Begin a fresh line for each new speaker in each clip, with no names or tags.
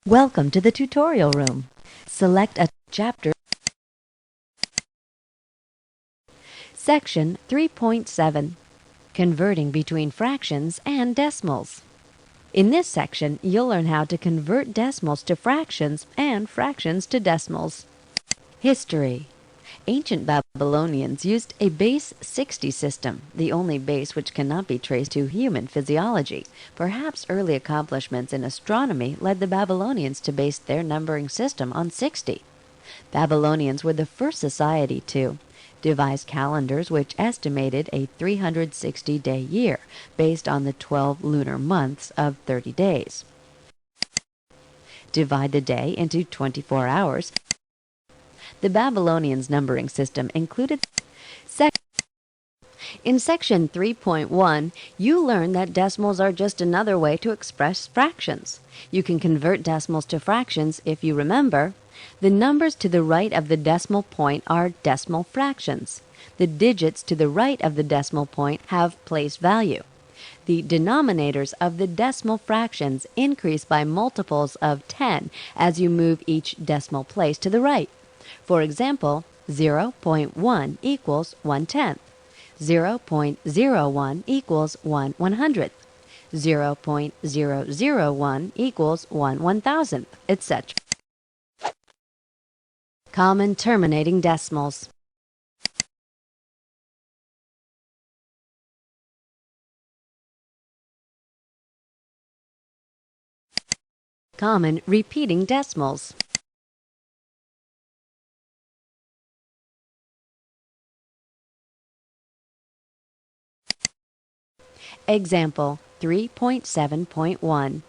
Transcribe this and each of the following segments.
Welcome to the tutorial room. Select a chapter. Section 3.7. Converting between fractions and decimals. In this section, you'll learn how to convert decimals to fractions and fractions to decimals. History. Ancient Babylonians used a base 60 system, the only base which cannot be traced to human physiology. Perhaps early accomplishments in astronomy led the Babylonians to base their numbering system on 60. Babylonians were the first society to devise calendars which estimated a 360-day year based on the 12 lunar months of 30 days. Divide the day into 24 hours. The Babylonians' numbering system included In Section 3.1, you learn that decimals are just another way to express fractions. You can convert decimals to fractions if you remember. The numbers to the right of the decimal point are decimal fractions. The digits to the right of the decimal point have place value. The denominators of the decimal fractions increase by multiples of 10 as you move each decimal place to the right. For example, 0.1 equals 1/10. 0.01 equals 1/100th. 0.001 equals 1/1000th, etc. Common terminating decimals. Common repeating decimals. Example 3.7.1.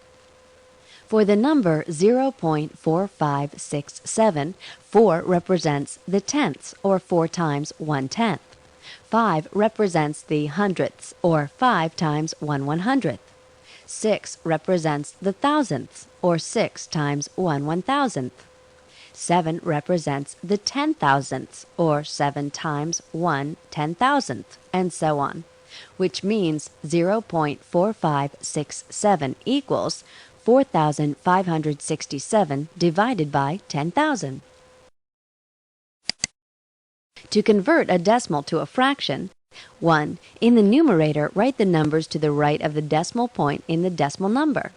For the number 0.4567, 4 represents the tenths, or 4 times 1/10. 5 represents the hundredths, or 5 times 1/100th. 6 represents the thousandths, or 6 times 1/1000th. 7 represents the 10,000ths, or 7 times 1/10,000th, and so on, which means 0.4567 equals 4,567 divided by 10,000. To convert a decimal to a fraction, 1. In the numerator, write the numbers to the right of the decimal point in the decimal number.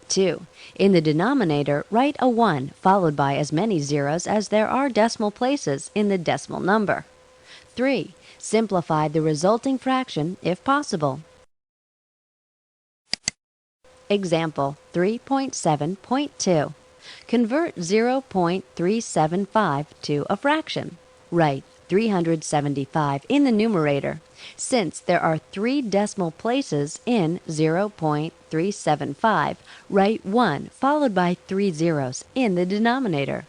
2. In the denominator, write a 1 followed by as many zeros as there are decimal places in the decimal number. 3. Simplify the resulting fraction if possible. Example 3.7.2. Convert 0.375 to a fraction. Write 375 in the numerator. Since there are 3 decimal places in 0.375, write 1 followed by 3 zeros in the denominator.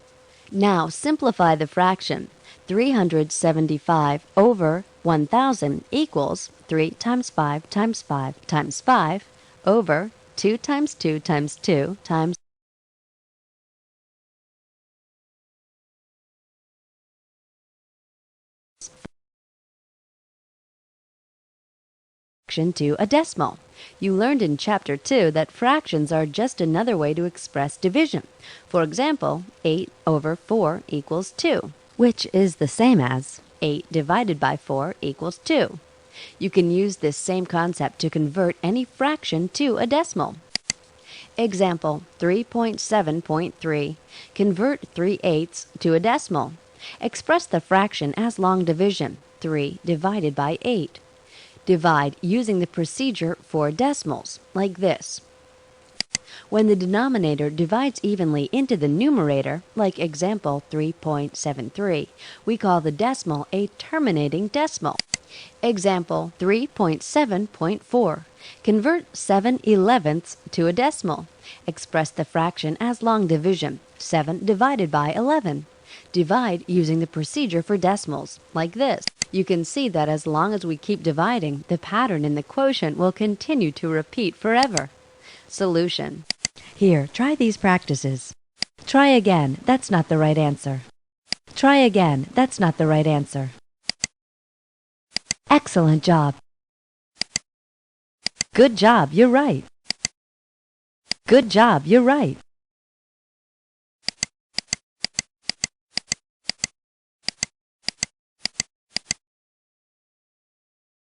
Now simplify the fraction. 375 over 1,000 equals 3 times 5 times 5 times 5 over 2 times 2 times 2 times fraction to a decimal. You learned in Chapter 2 that fractions are just another way to express division. For example, 8 over 4 equals 2, which is the same as 8 divided by 4 equals 2. You can use this same concept to convert any fraction to a decimal. Example 3.7.3. Convert 3/8 to a decimal. Express the fraction as long division, 3 divided by 8. Divide using the procedure for decimals, like this. When the denominator divides evenly into the numerator, like example 3.73, we call the decimal a terminating decimal. Example 3.7.4. Convert 7/11ths to a decimal. Express the fraction as long division, 7 divided by 11. Divide using the procedure for decimals, like this. You can see that as long as we keep dividing, the pattern in the quotient will continue to repeat forever. Solution. Here, try these practices. Try again, that's not the right answer. Try again, that's not the right answer. Excellent job. Good job, you're right. Good job, you're right.